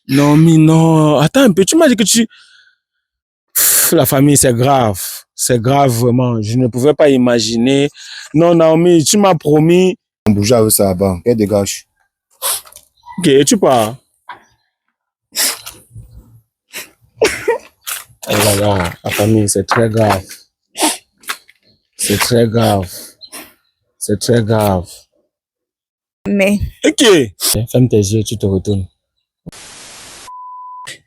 Non, mais non. Attends un peu, tu m'as dit que tu... La famille, c'est grave. C'est grave, vraiment. Je ne pouvais pas imaginer. Non, Naomi, tu m'as promis... Bouger avec ça là-bas, qu'elle dégage. Ok, et tu pars. Oh là là, la famille, c'est très grave. C'est très grave. C'est très grave. Mais... Ok. Ferme tes yeux, tu te retournes.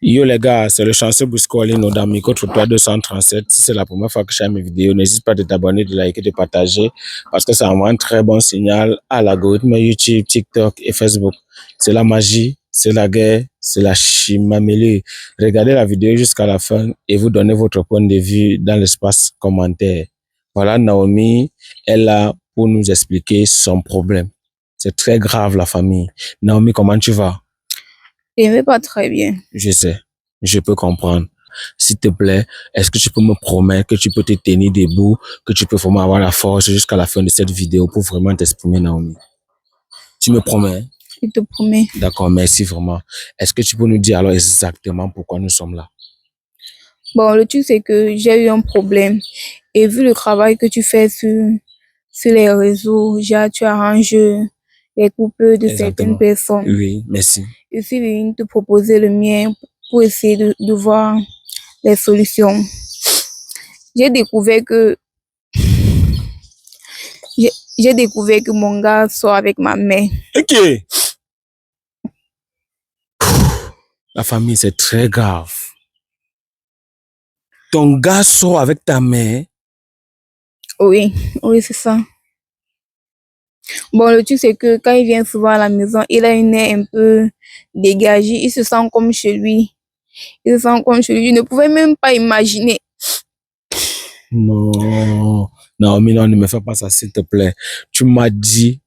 Yo les gars, c'est le chanceux Bouscolino dans Micro Trottoir 237. Si c'est la première fois que je fais mes vidéos, n'hésite pas de t'abonner, de liker, de partager parce que ça envoie un très bon signal à l'algorithme YouTube, TikTok et Facebook. C'est la magie, c'est la guerre, c'est la chimamélée. Regardez la vidéo jusqu'à la fin et vous donnez votre point de vue dans l'espace commentaire. Voilà, Naomi est là pour nous expliquer son problème. C'est très grave la famille. Naomi, comment tu vas? Je ne vais pas très bien. Je sais, je peux comprendre. S'il te plaît, est-ce que tu peux me promettre que tu peux te tenir debout, que tu peux vraiment avoir la force jusqu'à la fin de cette vidéo pour vraiment t'exprimer, Naomi? Tu me promets? Je te promets. D'accord, merci vraiment. Est-ce que tu peux nous dire alors exactement pourquoi nous sommes là? Bon, le truc, c'est que j'ai eu un problème. Et vu le travail que tu fais sur les réseaux, tu arranges les couples de certaines personnes. Oui, merci. Je suis venue te proposer le mien pour essayer de voir les solutions. J'ai découvert que mon gars sort avec ma mère. Ok. La famille, c'est très grave. Ton gars sort avec ta mère? Oui, c'est ça. Bon, le truc, c'est que quand il vient souvent à la maison, il a une air un peu dégagée. Il se sent comme chez lui. Je ne pouvais même pas imaginer. Non, mais non, ne me fais pas ça, s'il te plaît. Tu m'as dit,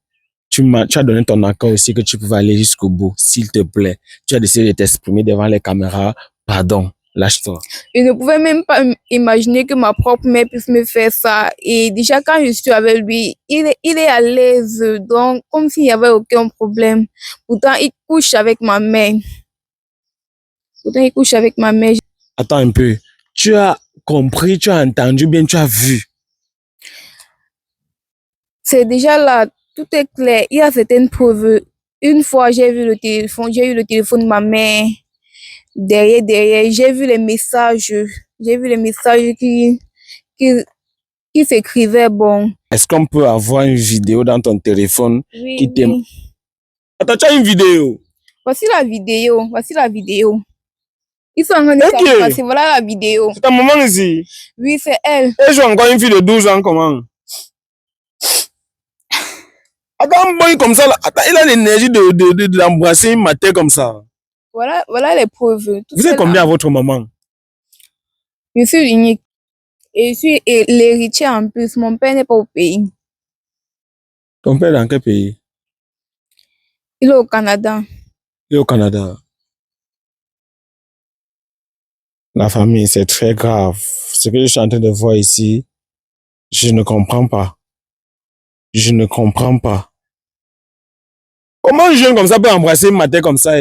tu as donné ton accord aussi que tu pouvais aller jusqu'au bout, s'il te plaît. Tu as décidé de t'exprimer devant les caméras. Pardon, lâche-toi. Je ne pouvais même pas imaginer que ma propre mère puisse me faire ça. Et déjà, quand je suis avec lui, il est à l'aise, donc comme s'il n'y avait aucun problème. Pourtant, il couche avec ma mère. Attends un peu. Tu as compris, tu as entendu bien, tu as vu. C'est déjà là, tout est clair. Il y a certaines preuves. Une fois, j'ai eu le téléphone de ma mère. Derrière, j'ai vu les messages qui s'écrivaient, bon. Est-ce qu'on peut avoir une vidéo dans ton téléphone qui Oui. Attends, tu as une vidéo? Voici la vidéo. Ils sont en train de s'embrasser, voilà la vidéo. C'est ta maman ici? Oui, c'est elle. Et je vois encore une fille de 12 ans, comment? Attends, un boy comme ça, là. Attends, il a l'énergie d'embrasser ma tête comme ça. Voilà les preuves. Vous êtes combien à votre maman? Je suis unique. Et je suis l'héritier en plus. Mon père n'est pas au pays. Ton père est dans quel pays? Il est au Canada. Il est au Canada. La famille, c'est très grave. Ce que je suis en train de voir ici, je ne comprends pas. Je ne comprends pas. Comment un jeune comme ça peut embrasser ma tête comme ça?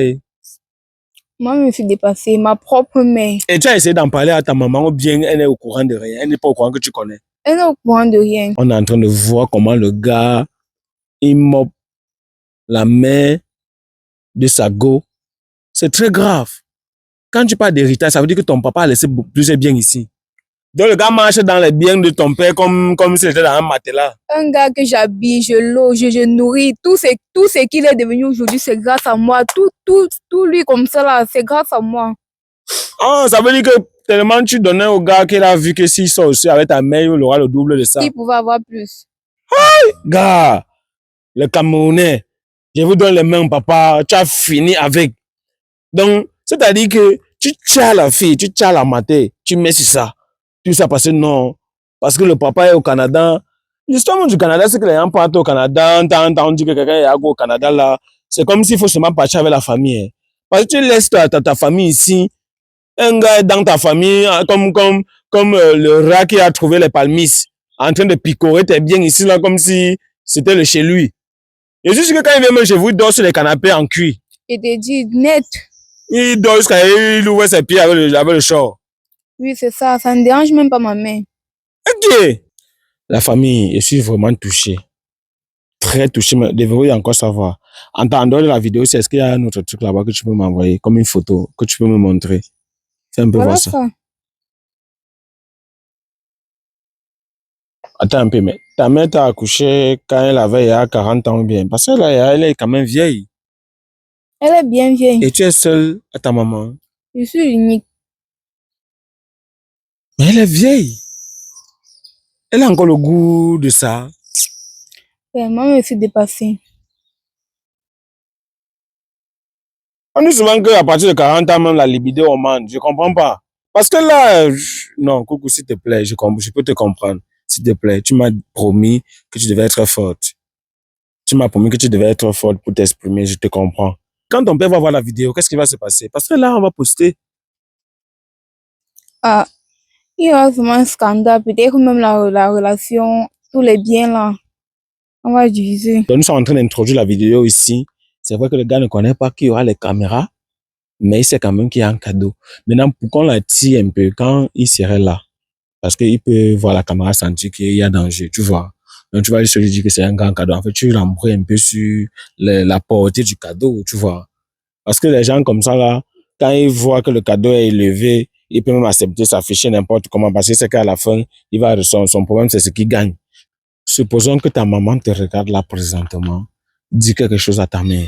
Moi, je me suis dépassée. Ma propre mère. Et tu as essayé d'en parler à ta maman ou bien elle est au courant de rien? Elle n'est pas au courant que tu connais? Elle n'est au courant de rien. On est en train de voir comment le gars, il moppe la main de sa go. C'est très grave. Quand tu parles d'héritage, ça veut dire que ton papa a laissé plusieurs biens ici. Donc le gars marche dans les biens de ton père comme s'il était dans un matelas. Un gars que j'habille, je loge, je nourris. Tout ce qu'il est devenu aujourd'hui, c'est grâce à moi. Tout lui comme ça là, c'est grâce à moi. Ah, ça veut dire que tellement tu donnais au gars qu'il a vu que s'il sort aussi avec ta mère, il aura le double de ça. Il pouvait avoir plus. Hey, gars, le Camerounais, je vous donne les mains, papa, tu as fini avec. Donc, c'est-à-dire que tu tiens la fille, tu tiens la mater, tu mets sur ça. Tout ça parce que non, parce que le papa est au Canada. L'histoire du Canada, c'est que les gens partent au Canada, on dit que quelqu'un est au Canada là. C'est comme s'il faut seulement partir avec la famille. Hein. Parce que tu laisses ta famille ici, un gars est dans ta famille, comme le rat qui a trouvé les palmistes, en train de picorer tes biens ici là, comme si c'était le chez lui. Et juste que quand il vient même chez vous, il dort sur les canapés en cuir. Et te dit net. Il dort jusqu'à il ouvre ses pieds avec le short. Oui, c'est ça. Ça ne dérange même pas ma mère. Ok. La famille, je suis vraiment touché. Très touché, mais devrais encore savoir. En dehors de la vidéo, est-ce qu'il y a un autre truc là-bas que tu peux m'envoyer, comme une photo, que tu peux me montrer? Fais un peu Voilà voir ça. ça. Attends un peu, mais ta mère t'a accouché quand elle avait il y a 40 ans ou bien? Parce que là, elle est quand même vieille. Elle est bien vieille. Et tu es seule à ta maman. Je suis unique. Mais elle est vieille. Elle a encore le goût de ça. Moi, je me suis dépassée. On dit souvent qu'à partir de 40 ans, même la libido augmente. Je comprends pas. Parce que là, non, coucou, s'il te plaît, je peux te comprendre. S'il te plaît, tu m'as promis que tu devais être forte. Tu m'as promis que tu devais être forte pour t'exprimer, je te comprends. Quand ton père va voir la vidéo, qu'est-ce qui va se passer? Parce que là, on va poster. Ah, il y aura vraiment un scandale. Peut-être même la relation, tous les biens là, on va diviser. Donc, nous sommes en train d'introduire la vidéo ici. C'est vrai que le gars ne connaît pas qu'il y aura les caméras, mais il sait quand même qu'il y a un cadeau. Maintenant, pour qu'on la tire un peu quand il serait là, parce qu'il peut voir la caméra, sentir qu'il y a danger, tu vois. Donc, tu vas juste lui dire que c'est un grand cadeau. En fait, tu l'embrouilles un peu sur la portée du cadeau, tu vois. Parce que les gens comme ça, là, quand ils voient que le cadeau est élevé, ils peuvent même accepter, s'afficher n'importe comment, parce que c'est qu'à la fin, son problème, c'est ce qu'il gagne. Supposons que ta maman te regarde là présentement, dis quelque chose à ta mère.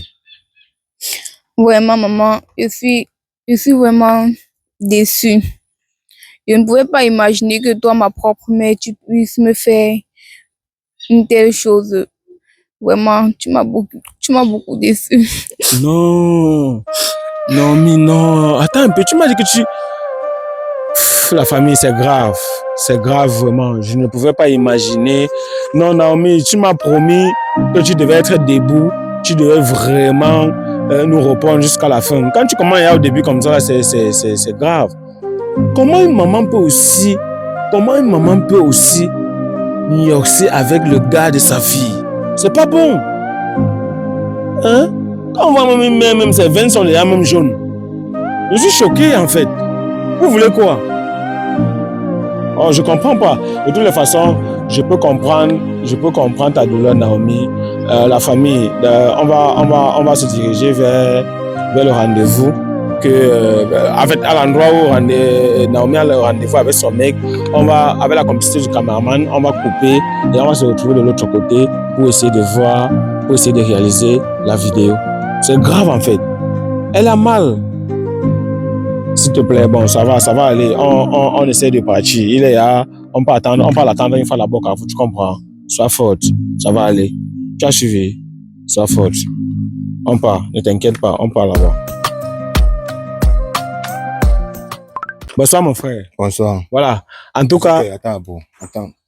Vraiment, maman, je suis vraiment déçue. Je ne pouvais pas imaginer que toi, ma propre mère, tu puisses me faire une telle chose. Vraiment, tu m'as beaucoup déçue. Non, non, mais non. Attends un peu, tu m'as dit que tu... La famille, c'est grave. C'est grave, vraiment. Je ne pouvais pas imaginer. Non, Naomi, tu m'as promis que tu devais être debout. Tu devais vraiment nous répondre jusqu'à la fin. Quand tu commences au début comme ça, c'est grave. Comment une maman peut aussi niorcer avec le gars de sa fille? C'est pas bon. Hein? Quand on voit même ses veines sont déjà même jaunes. Je suis choqué en fait. Vous voulez quoi? Oh, je comprends pas. De toutes les façons, je peux comprendre ta douleur, Naomi. La famille, on va se diriger vers le rendez-vous. À l'endroit où Naomi a le rendez-vous avec son mec, avec la complicité du cameraman, on va couper et on va se retrouver de l'autre côté pour essayer de réaliser la vidéo. C'est grave en fait. Elle a mal. S'il te plaît, bon, ça va aller. On essaie de partir. Il est là, on peut l'attendre une fois là-bas, tu comprends. Sois forte, ça va aller. Tu as suivi, sois forte. On part, ne t'inquiète pas, on part là-bas. Bonsoir, mon frère. Bonsoir. Voilà, en tout cas... Attends.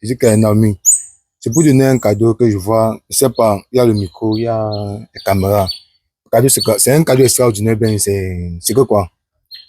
Je dis que Naomi, c'est pour donner un cadeau que je vois. Je sais pas, il y a le micro, il y a les caméras. Le cadeau, c'est un cadeau extraordinaire, ben, c'est que quoi?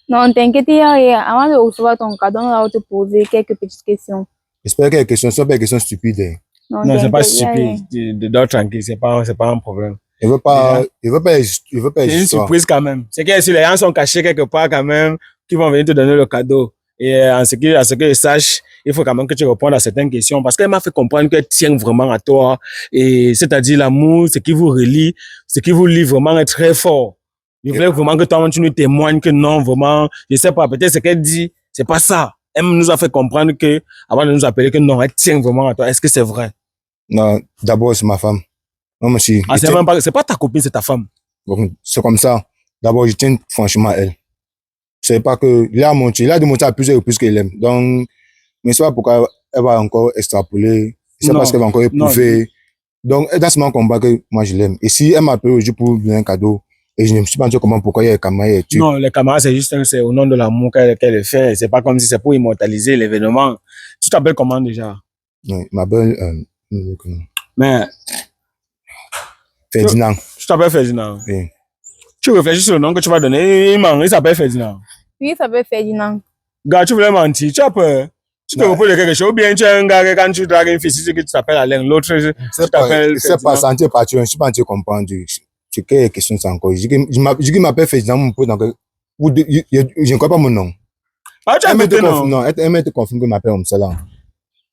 Non, t'inquiète, avant de recevoir ton cadeau, on va te poser quelques petites questions. J'espère que les questions ne sont pas des questions stupides. Non, c'est pas stupide. Dors tranquille, c'est pas un problème. Je veux pas c'est une surprise quand même. C'est que si les gens sont cachés quelque part quand même, qui vont venir te donner le cadeau. Et à ce que je sache, il faut quand même que tu répondes à certaines questions parce qu'elle m'a fait comprendre qu'elle tient vraiment à toi. Et c'est-à-dire l'amour, ce qui vous relie, ce qui vous lie vraiment est très fort. Je voulais vraiment que toi, tu nous témoignes que non, vraiment, je sais pas, peut-être ce qu'elle dit, c'est pas ça. Elle nous a fait comprendre que, avant de nous appeler, que non, elle tient vraiment à toi. Est-ce que c'est vrai? Non, d'abord, c'est ma femme. Non, monsieur. Ah, c'est pas ta copine, c'est ta femme. Bon, c'est comme ça. D'abord, je tiens franchement à elle. C'est pas que, il a démontré à plusieurs reprises qu'elle aime. Donc, mais c'est pas pourquoi elle va encore extrapoler. C'est parce qu'elle va encore éprouver. Donc, dans ce moment combat que moi je l'aime. Et si elle m'appelle aujourd'hui pour donner un cadeau, et je ne me suis pas dit comment, pourquoi il y a les camarades. Non, les camarades, c'est au nom de l'amour qu'elle le fait. C'est pas comme si c'est pour immortaliser l'événement. Tu t'appelles comment déjà? Non, il m'appelle, mais. Ferdinand. Tu t'appelles Ferdinand? Oui. Tu réfléchis sur le nom que tu vas donner. Il s'appelle Ferdinand. Oui, il s'appelle Ferdinand. Gars, tu voulais mentir. Tu as peur. Tu te reposes de quelque chose. Ou bien tu es un gars quand tu dragues une fille, c'est que tu t'appelles Alain. L'autre, tu t'appelles. C'est pas sentir partir. Je ne suis pas en train de comprendre. C'est quelle question c'est encore? Je dis qu'il m'appelle Ferdinand, mon pote. Je ne crois pas mon nom. Ah, tu as Elle fêté, non? non, elle m'a été confirmé que m'appelle comme ça là.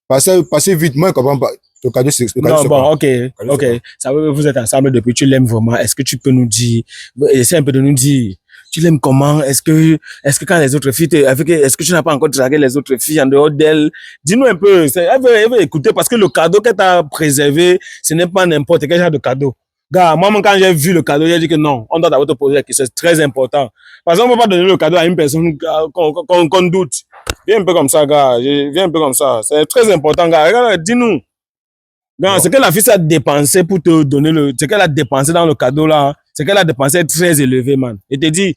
Passez vite, moi je comprends pas. Le cadeau c'est Non, bon, quoi? ok, ok. Ça veut dire que vous êtes ensemble depuis, tu l'aimes vraiment. Est-ce que tu peux nous dire, essaie un peu de nous dire, tu l'aimes comment? Est-ce que quand les autres filles, est-ce que tu n'as pas encore dragué les autres filles en dehors d'elle? Dis-nous un peu. Elle veut écouter parce que le cadeau qu'elle t'a préservé, ce n'est pas n'importe quel genre de cadeau. Gars, moi, quand j'ai vu le cadeau, j'ai dit que non, on doit d'abord te poser la question, c'est très important. Parce qu'on ne peut pas donner le cadeau à une personne qu'on doute. Viens un peu comme ça, gars. Viens un peu comme ça. C'est très important, gars. Regarde, dis-nous. Non, ce que la fille a dépensé pour te donner ce qu'elle a dépensé dans le cadeau là, ce qu'elle a dépensé est très élevé, man. Et te dit,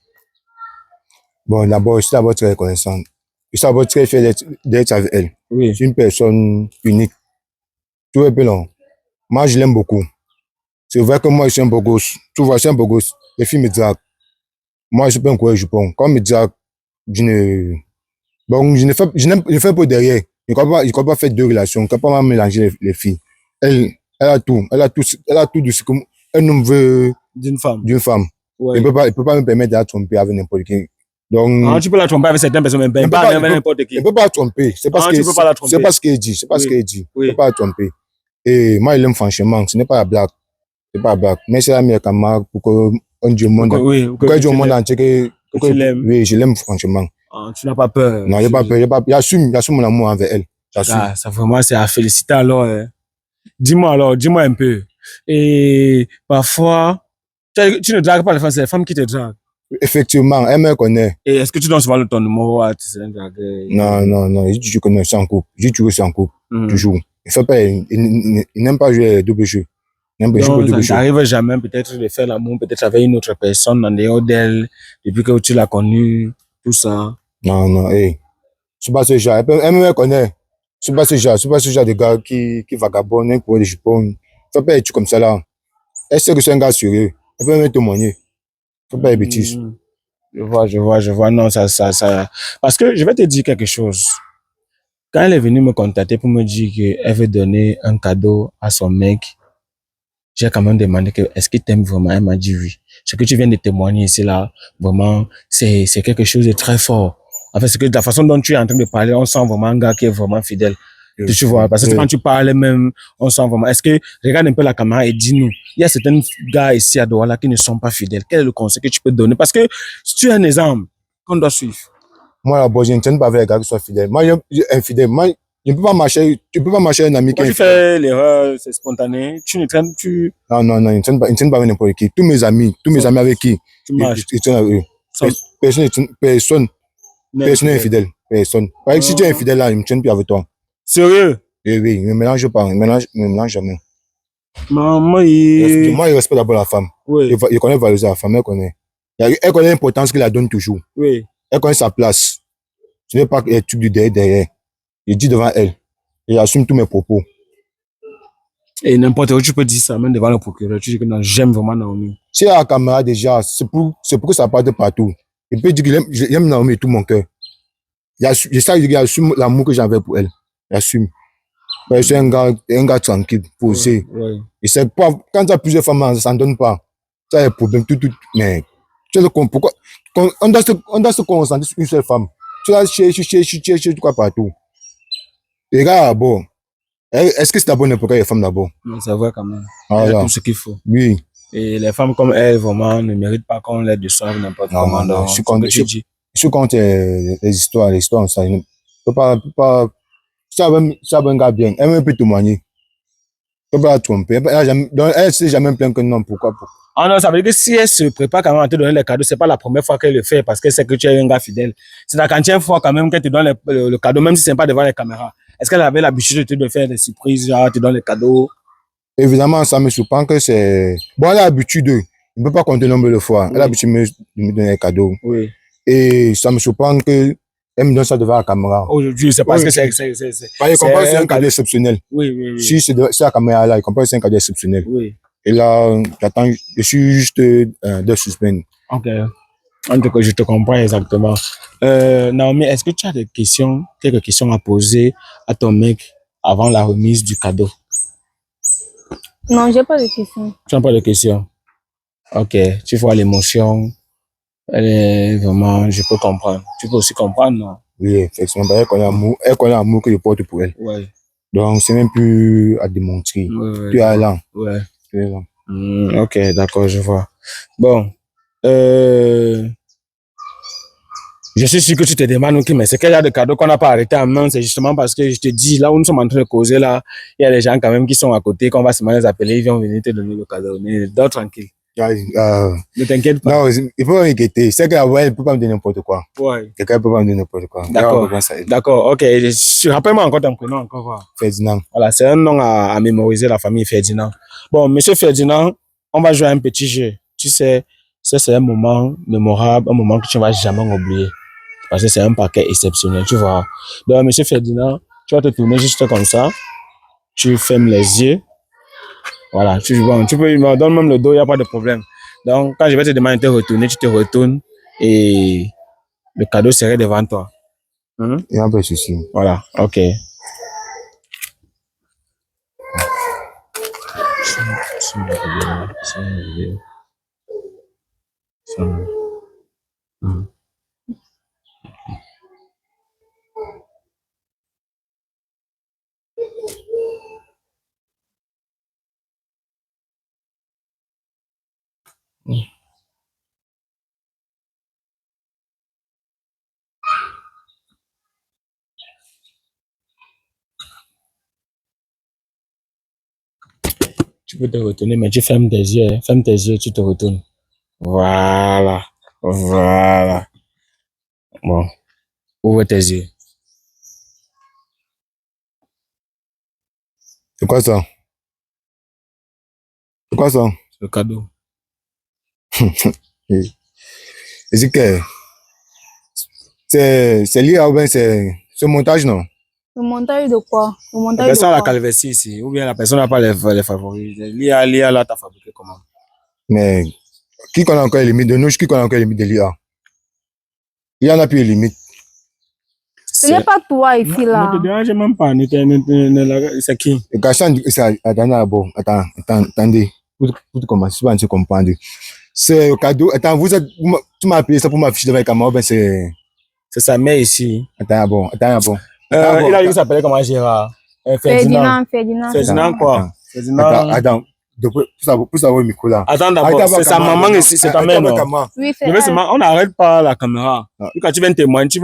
Bon, d'abord, je suis d'abord très reconnaissant. Je suis d'abord très fier d'être avec elle. oui, C'est une personne unique. Tu vois, long. Moi, je l'aime beaucoup. C'est vrai que moi, je suis un beau gosse. Tu vois, je suis un beau gosse. Les filles me draguent. Moi, je peux encore je pense. Quand on me drague, je ne, bon, je ne fais pas derrière. Je ne crois pas faire deux relations. Je ne crois pas mélanger les filles. Elle, elle a tout. Elle a tout de ce qu'un homme veut d'une femme. d'une femme. Ouais. Elle peut pas me permettre de la tromper avec n'importe qui. Ah, Donc, tu peux la tromper avec certaines personnes, mais pas avec n'importe qui. elle peut pas la tromper. C'est parce Ah, que tu peux pas la tromper. c'est pas ce qu'elle dit. C'est pas ce Oui. qu'elle dit. Oui. Elle peut pas la tromper. Et moi, je l'aime franchement. Ce n'est pas la blague. C'est pas la blague. Mais c'est la meilleure camarade pour qu'on dise au monde. Oui, Pour qu'on dise au monde entier que tu l'aimes. oui, je l'aime franchement. Ah, tu n'as pas peur. Non, j'ai pas peur. J'assume mon amour envers elle. J'assume. Ah, ça vraiment, c'est à féliciter alors. Hein. Dis-moi un peu. Et parfois, tu ne dragues pas les femmes, c'est les femmes qui te draguent. Effectivement, elle me connaît. Et est-ce que tu donnes souvent ton numéro à tes Non, je dis que non, c'est en couple. Je dis toujours c'est en couple. Toujours. Il fait pas, il n'aime pas jouer double jeu. Donc, ça n'arrive jamais peut-être de faire l'amour, peut-être avec une autre personne en dehors d'elle, depuis que tu l'as connue, tout ça. Non, hey. Je suis pas ce genre. Elle me connaît. Je suis pas ce genre de gars qui vagabonde pour les jupons. Fais pas être comme ça là. Elle sait que c'est un gars sérieux. Elle peut me témoigner. Fais pas les bêtises. Je vois. Non, ça. Parce que je vais te dire quelque chose. Quand elle est venue me contacter pour me dire qu'elle veut donner un cadeau à son mec, j'ai quand même demandé que est-ce qu'il t'aime vraiment. Elle m'a dit oui. Ce que tu viens de témoigner ici là, vraiment, c'est quelque chose de très fort. En fait, c'est que de la façon dont tu es en train de parler, on sent vraiment un gars qui est vraiment fidèle. Tu vois, parce que quand tu parles même, on sent vraiment. Est-ce que, regarde un peu la caméra et dis-nous, il y a certains gars ici à Douala qui ne sont pas fidèles. Quel est le conseil que tu peux donner? Parce que si tu as un exemple qu'on doit suivre. Moi, là-bas, je ne tiens pas avec les gars qui sont fidèles. Moi, je suis infidèle. Moi, tu peux pas marcher avec un ami qui est infidèle. Quand tu fais l'erreur, c'est spontané. Tu ne traînes, tu... Non, je ne tiens pas avec n'importe qui. Tous mes amis avec qui, ils tiennent avec eux. Personne n'est infidèle. Personne. Par exemple, si tu es infidèle là, ils ne tiennent plus avec toi. Sérieux? Oui, ne mélange pas, ne mélange jamais. Moi, Moi, il respecte d'abord la femme. Oui. Il connaît valoriser la femme, elle connaît. Elle connaît l'importance qu'il la donne toujours. Oui. Elle connaît sa place. Ce n'est pas les trucs du derrière. Il dit devant elle. Et j'assume tous mes propos. Et n'importe où, tu peux dire ça, même devant le procureur. Tu dis que non, j'aime vraiment Naomi. Si il y a la caméra déjà, c'est pour que ça parte partout. Il peut dire que j'aime Naomi de tout mon cœur. J'assume l'amour que j'avais pour elle. J'assume. C'est un gars tranquille, posé. Oui. Et c'est pas, quand tu as plusieurs femmes, ça ne donne pas. Ça a un problème, mais tu sais pourquoi? On doit se concentrer sur une seule femme. Tu vas chercher quoi partout. Et là, bon, est-ce que c'est d'abord n'importe quelle femme d'abord? Non, c'est vrai quand même. Ah, il y a tout ce qu'il faut. Oui. Et les femmes comme elle, vraiment, ne méritent pas qu'on les déçoive n'importe comment. Non, je suis contre les histoires, ça. Il ne peut pas, ça va un gars bien. Elle peut témoigner. Elle ne peut pas la tromper. Elle sait jamais plaindre que non, pourquoi? Ah non, ça veut dire que si elle se prépare quand même à te donner les cadeaux, c'est pas la première fois qu'elle le fait parce qu'elle sait que tu es un gars fidèle. C'est la quantième fois quand même qu'elle te donne le cadeau, même si c'est pas devant les caméras. Est-ce qu'elle avait l'habitude de faire des surprises, genre, te donne les cadeaux? Évidemment, ça me surprend que c'est... Bon, elle a l'habitude, il ne peut pas compter le nombre de fois. Elle a l'habitude de me donner les cadeaux. Oui. Et ça me surprend que elle me donne ça devant la caméra. Aujourd'hui, c'est parce que c'est... Il comprend que c'est un cadeau exceptionnel. Oui. Si c'est la caméra là, il comprend que c'est un cadeau exceptionnel. Oui. Et là, je suis juste de suspens. Ok. En tout cas, je te comprends exactement. Naomi, est-ce que tu as quelques questions à poser à ton mec avant la remise du cadeau? Non, j'ai pas de questions. Tu n'as pas de questions? Ok. Tu vois l'émotion Elle est vraiment, je peux comprendre. Tu peux aussi comprendre, non? Oui, effectivement, elle connaît l'amour que je porte pour elle. Ouais. Donc, c'est même plus à démontrer. Ouais, Tu es là. ouais. Tu es là. Ok, d'accord, je vois. Bon, euh, je suis sûr que tu te demandes, ok, mais c'est quel genre de cadeau qu'on n'a pas arrêté en main? C'est justement parce que je te dis, là où nous sommes en train de causer, là, il y a des gens quand même qui sont à côté, qu'on va seulement les appeler, ils vont venir te donner le cadeau. Mais dors tranquille. Ne t'inquiète pas. Non, il faut pas m'inquiéter. C'est qu'elle ne peut pas me donner n'importe quoi. Ouais. Quelqu'un ne peut pas me donner n'importe quoi. D'accord. D'accord, ok. Rappelle-moi encore ton prénom, encore voir. Ferdinand. Voilà, c'est un nom à mémoriser, la famille Ferdinand. Bon, monsieur Ferdinand, on va jouer à un petit jeu. Tu sais, ça c'est un moment mémorable, un moment que tu ne vas jamais oublier. Parce que c'est un paquet exceptionnel, tu vois. Donc, monsieur Ferdinand, tu vas te tourner juste comme ça. Tu fermes les yeux. Voilà, bon, tu peux me donner même le dos, il n'y a pas de problème. Donc, quand je vais te demander de te retourner, tu te retournes et le cadeau serait devant toi. Il n'y a pas de souci. Voilà, ok. Tu peux te retourner, mais tu fermes tes yeux. Hein. Ferme tes yeux, tu te retournes. Voilà. Voilà. Bon. Ouvre tes yeux. C'est quoi ça? C'est quoi ça? C'est le cadeau. C'est que c'est lié à ce montage, non? Le montage de quoi? Le La montage de personne a la quoi? calvitie ici, ou bien la personne n'a pas les favoris. L'IA là, t'as fabriqué comment? Mais qui connaît encore les limites de nous? Qui connaît encore les limites de l'IA? Il y en a plus les limites. Ce n'est pas toi ici, là. Ne te dérange même pas. C'est qui? Le garçon, attendez. Pour commencer, tu vas comprendre. C'est le cadeau. Attends, tu m'as appelé ça pour m'afficher devant la caméra, ben c'est sa mère ici. Attends, bon. Il a dit qu'il s'appelait comment, Gérard? Ferdinand. Ferdinand quoi? Ferdinand. Attends. Pour savoir le micro là. Attends d'abord, c'est sa maman ici, c'est ta mère, non? Oui, c'est elle. On n'arrête pas la caméra. Quand tu viens témoigner, tu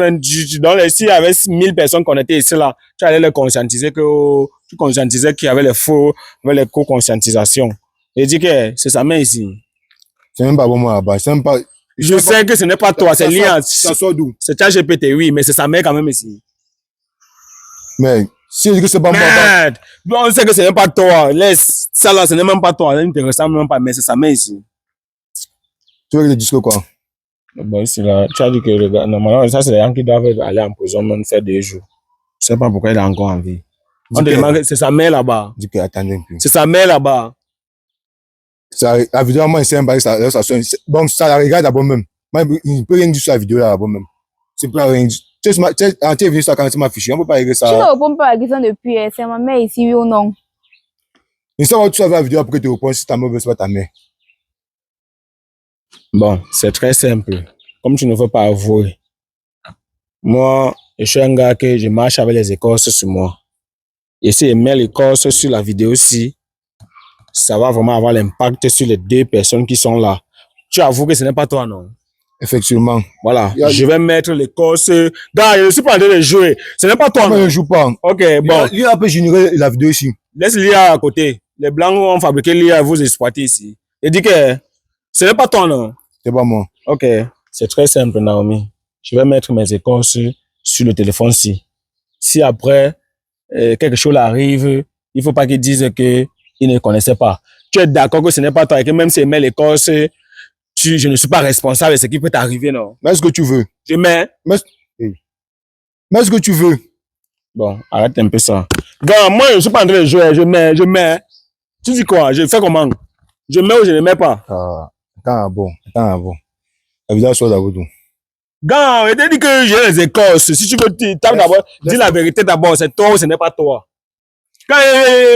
dans s'il y avait 1000 personnes connectées ici là, tu allais les conscientiser tu conscientisais qu'il y avait les faux, il y avait les co-conscientisations. Et dis que c'est sa mère ici. C'est même pas bon moi là-bas, c'est même pas. Je sais que ce n'est pas toi, c'est lié. Ça sort d'où? C'est ChatGPT, oui, mais c'est sa mère quand même ici. Mais si je dis que c'est pas moi. Merde! On sait que ce n'est pas toi. Laisse. Ça là, ce n'est même pas toi. Ça ne te ressemble même pas, mais c'est sa mère ici. Tu veux que je dise quoi? Bon, ici là, tu as dit que le gars, normalement, ça c'est les gens qui doivent aller en prison, même faire 2 jours. Je sais pas pourquoi il est encore en vie. On te demande, c'est sa mère là-bas. Dis que attendez un peu. C'est sa mère là-bas. La vidéo, moi, c'est un bail, ça bon, ça la regarde d'abord même. Moi, il ne peut rien dire sur la vidéo là d'abord même. C'est pas rien dire. Tu es venu ça quand tu m'as fiché, on peut pas régler ça. Tu ne réponds pas à la question depuis, c'est ma mère ici, oui ou non? Une fois que tu savais la vidéo après tu réponds si ta mère veut, c'est pas ta mère. Bon, c'est très simple. Comme tu ne veux pas avouer. Moi, je suis un gars que je marche avec les écorces sur moi. Et si je mets l'écorce sur la vidéo aussi, ça va vraiment avoir l'impact sur les 2 personnes qui sont là. Tu avoues que ce n'est pas toi, non? Effectivement. Voilà. Je vais mettre l'écorce. Gars, je ne suis pas en train de jouer. Ce n'est pas toi, non? Je ne joue pas. Ok, bon. L'IA peut générer la vidéo ici. Laisse l'IA à côté. Les Blancs ont fabriqué l'IA et vous exploitez ici. Et dis que ce n'est pas toi, non? C'est pas moi. Ok. C'est très simple, Naomi. Je vais mettre mes écorces sur le téléphone-ci. Si après, quelque chose arrive, il ne faut pas qu'ils disent qu'ils ne connaissaient pas. Tu es d'accord que ce n'est pas toi et que même si je mets l'écorce, je ne suis pas responsable de ce qui peut t'arriver, non? Mets ce que tu veux. Je mets. Mets ce que tu veux. Bon, arrête un peu ça. Gars, moi, je ne suis pas en train de jouer. Je mets. Tu dis quoi? Je fais comment? Je mets ou je ne mets pas? Attends, bon. La vidéo sort d'abord d'où? Gars, je t'ai dit que j'ai les écorces. Si tu veux, d'abord, dis la vérité d'abord. C'est toi ou ce n'est pas toi? Quand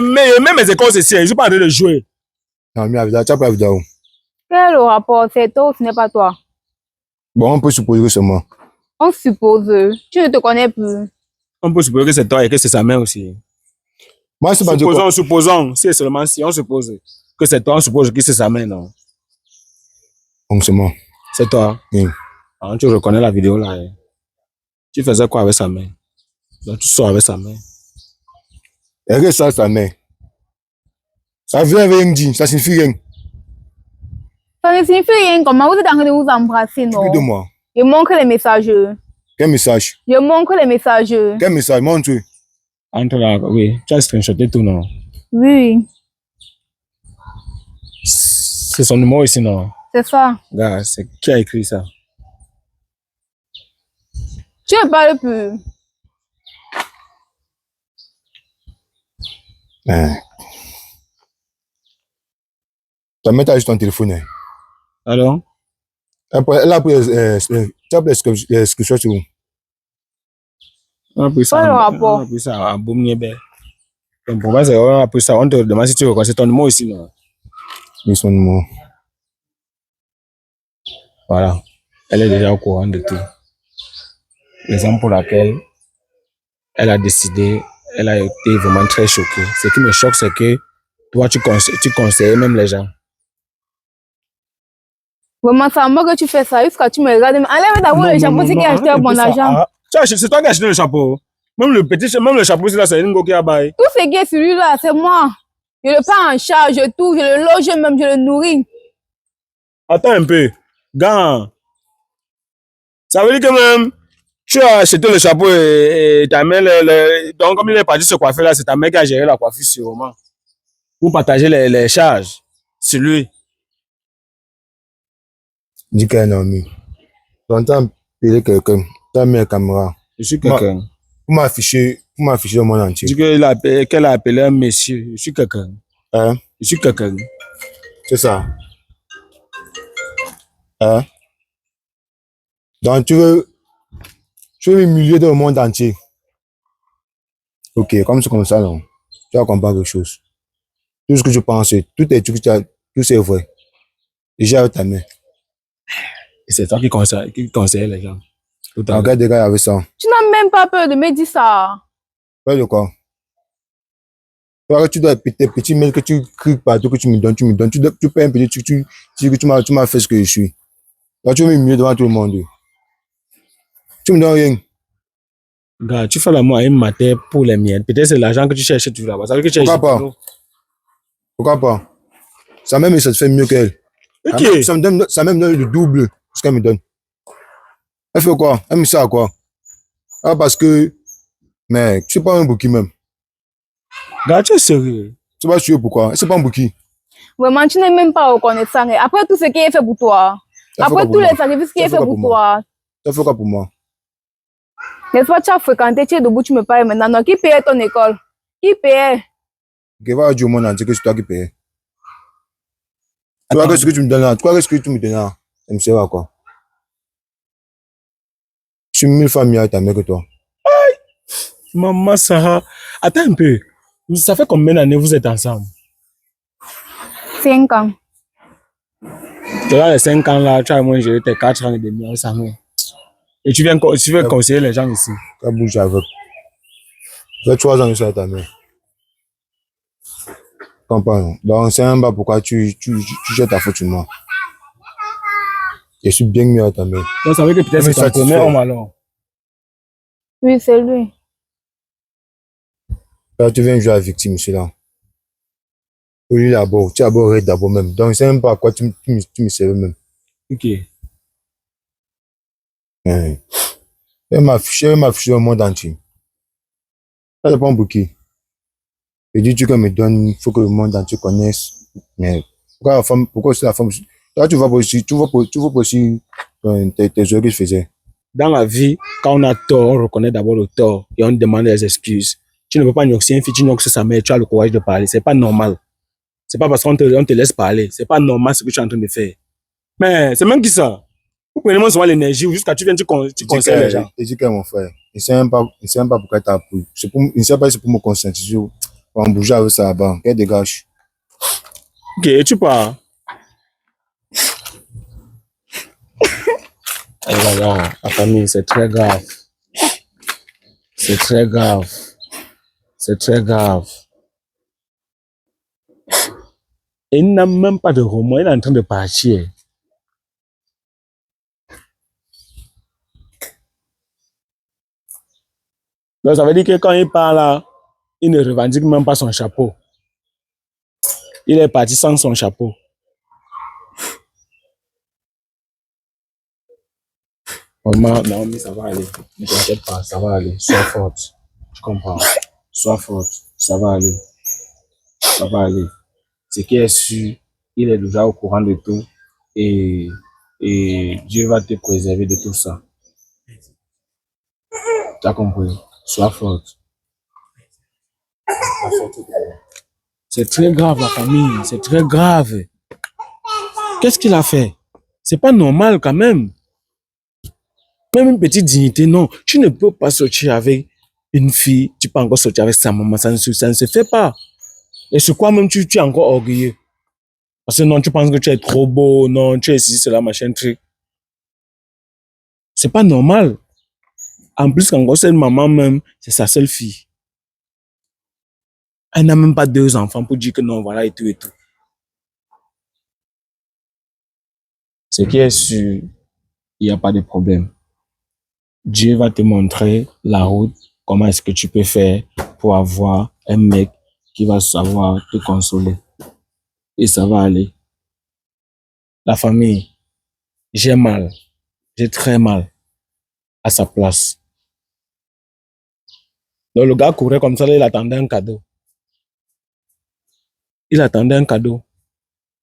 même mes écorces ici, je ne suis pas en train de jouer. Non, mais la vidéo, tu n'as pas la vidéo. Quel est le rapport? C'est toi ou ce n'est pas toi? Bon, on peut supposer que c'est moi. On suppose. Tu ne te connais plus. On peut supposer que c'est toi et que c'est sa mère aussi. Moi, c'est pas dire quoi. Supposons, c'est seulement si on suppose que c'est toi, on suppose que c'est sa mère, non? Donc, c'est moi. C'est toi. Oui. Alors, tu reconnais la vidéo là. Tu faisais quoi avec sa mère? Donc, tu sors avec sa mère. Et que ça, sa mère. Ça vient rien dire, ça signifie rien. Ça ne signifie rien. Comment vous êtes en train de vous embrasser, non? Plus de moi. Je montre les messages. Quel message? Je montre les messages. Quel message? Montre. Entre là, oui. Tu as screenshoté tout, non? Oui, C'est son numéro ici, non? c'est ça. Gars, c'est qui a écrit ça? Tu ne parles plus. Ta mère t'a juste ton téléphone. Hein. Alors? Elle a pris tu as pris les screenshots sur où? On a pris ça. Pas le rapport. On a pris ça à Boumniébé. Donc, pour moi, c'est on a pris ça. On te demande si tu reconnais ton numéro ici, non? Oui, son numéro. Voilà. Elle est déjà au courant de tout. Raison pour laquelle elle a décidé, elle a été vraiment très choquée. Ce qui me choque, c'est que toi, tu conseilles même les gens. Vraiment, ça me que tu fais ça jusqu'à tu me regardes. Enlève d'abord le chapeau, c'est qui a acheté bon argent. C'est toi qui as acheté le chapeau. Même le chapeau, c'est là, c'est Ngo qui a baillé. Tout ce qui est sur lui là, c'est moi. Je le prends en charge, tout, je le loge même, je le nourris. Attends un peu. Gars, ça veut dire que même, tu as acheté le chapeau et ta mère, donc comme il est parti se coiffer là, c'est ta mère qui a géré la coiffure sûrement. Pour partager les charges sur lui. Dis qu'elle est normale. J'entends payer quelqu'un, ta mère caméra. Je suis quelqu'un. Pour m'afficher au monde entier. Je dis qu'elle a appelé un monsieur. Je suis quelqu'un. Hein? Je suis quelqu'un. C'est ça. Hein? Donc tu veux humilier dans le monde entier. Ok, comme c'est comme ça, non. Tu vas comprendre quelque chose. Tout ce que je pense, tout c'est vrai. Déjà avec ta main. Et c'est toi qui conseille les gens. Tout à l'heure. Regarde des gars avec ça. Tu n'as même pas peur de me dire ça. Peur de quoi? Tu dois tes petits mails que tu cries partout, que tu me donnes. Tu payes un petit truc, tu dis que tu m'as fait ce que je suis. Là, tu veux mieux devant tout le monde. Tu me donnes rien. Gars, tu fais l'amour à une matière pour les miennes. Peut-être c'est l'argent que tu cherches toujours là-bas. Ça veut dire que tu cherches. Pourquoi pas? Ça même me satisfait mieux qu'elle. Ok. Ça même donne le double de ce qu'elle me donne. Elle fait quoi? Elle me sert à quoi? Ah, parce que, mec, tu sais pas un bouquet même. Gars, tu es sérieux? Tu vas suivre pourquoi? C'est pas un bouquet. Vraiment, tu n'es même pas reconnaissant. Après tout ce qui est fait pour toi. Après tous les sacrifices qui est fait pour toi. Ça fait quoi pour moi? N'est-ce pas, tu as fréquenté, tu es debout, tu me parles maintenant. Non, qui payait ton école? Qui payait? Ok, va dire au monde entier que c'est toi qui payes. Tu vois que ce que tu me donnes là, ça me sert à quoi? Je suis 1000 fois mieux avec ta mère que toi. Maman Sarah, attends un peu. Ça fait combien d'années vous êtes ensemble? 5 ans. Dans les 5 ans là, tu as moins géré tes 4 ans et demi avec sa mère. Et tu veux conseiller les gens ici. Tu as bougé avec. Ça fait 3 ans que je suis avec ta mère. Comprends? Donc, c'est un bas pourquoi tu jettes ta faute sur moi. Je suis bien mieux avec ta mère. Donc, ça veut dire que peut-être c'est ton premier homme alors. Oui, c'est lui. Là, tu viens jouer à la victime ici là. Oui, d'abord, tu as d'abord d'abord même. Donc, c'est même pas à quoi tu me serves même. Ok. Elle m'a affiché au monde entier. Ça dépend beaucoup. Et dis-tu qu'elle me donne, il faut que le monde entier connaisse. Mais pourquoi c'est la femme? Là, tu vois aussi tes yeux que je faisais. Dans la vie, quand on a tort, on reconnaît d'abord le tort et on demande des excuses. Tu ne peux pas noxer une fille, tu noxes sa mère, tu as le courage de parler. C'est pas normal. C'est pas parce qu'on te laisse parler. C'est pas normal ce que tu es en train de faire. Mais c'est même qui ça? Vous prenez moins souvent l'énergie jusqu'à tu viens, tu conseilles les gens. Et dis que mon frère, il ne sait même pas pourquoi tu as appris. Il ne sait pas si c'est pour me conscientiser. On bouge avec ça là-bas. Qu'elle dégage. Ok, et tu pars. Et voilà, la famille, c'est très grave. C'est très grave. C'est très grave. Et il n'a même pas de remords, il est en train de partir. Donc ça veut dire que quand il part là, il ne revendique même pas son chapeau. Il est parti sans son chapeau. Vraiment, Naomi, ça va aller. Ne t'inquiète pas, ça va aller. Sois forte. Je comprends. Sois forte. Ça va aller. Ça va aller. Ce qui est sûr, il est déjà au courant de tout. Et, et Dieu va te préserver de tout ça. Tu as compris? Sois forte. C'est très grave, la famille. C'est très grave. Qu'est-ce qu'il a fait? C'est pas normal quand même. Même une petite dignité, non. Tu ne peux pas sortir avec une fille, tu peux encore sortir avec sa maman, ça ne se fait pas. Et sur quoi même tu es encore orgueilleux? Parce que non, tu penses que tu es trop beau, non, tu es ici, c'est la machin truc. C'est pas normal. En plus, quand cette maman même, c'est sa seule fille. Elle n'a même pas 2 enfants pour dire que non, voilà, et tout et tout. Ce qui est sûr, il n'y a pas de problème. Dieu va te montrer la route, comment est-ce que tu peux faire pour avoir un mec qui va savoir te consoler. Et ça va aller. La famille, j'ai mal. J'ai très mal à sa place. Donc le gars courait comme ça, là, il attendait un cadeau. Il attendait un cadeau.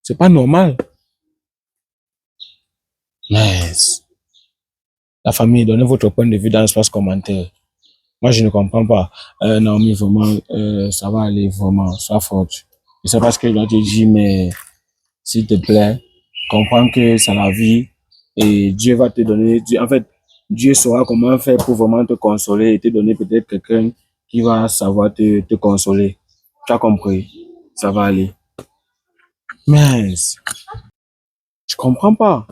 C'est pas normal. Mais la famille, donnez votre point de vue dans l'espace commentaire. Moi, je ne comprends pas. Naomi, vraiment, ça va aller, vraiment, sois forte. Je sais pas ce que je dois te dire, mais s'il te plaît, comprends que c'est la vie et Dieu va te donner, en fait, Dieu saura comment faire pour vraiment te consoler et te donner peut-être quelqu'un qui va savoir te consoler. Tu as compris? Ça va aller. Mais je comprends pas.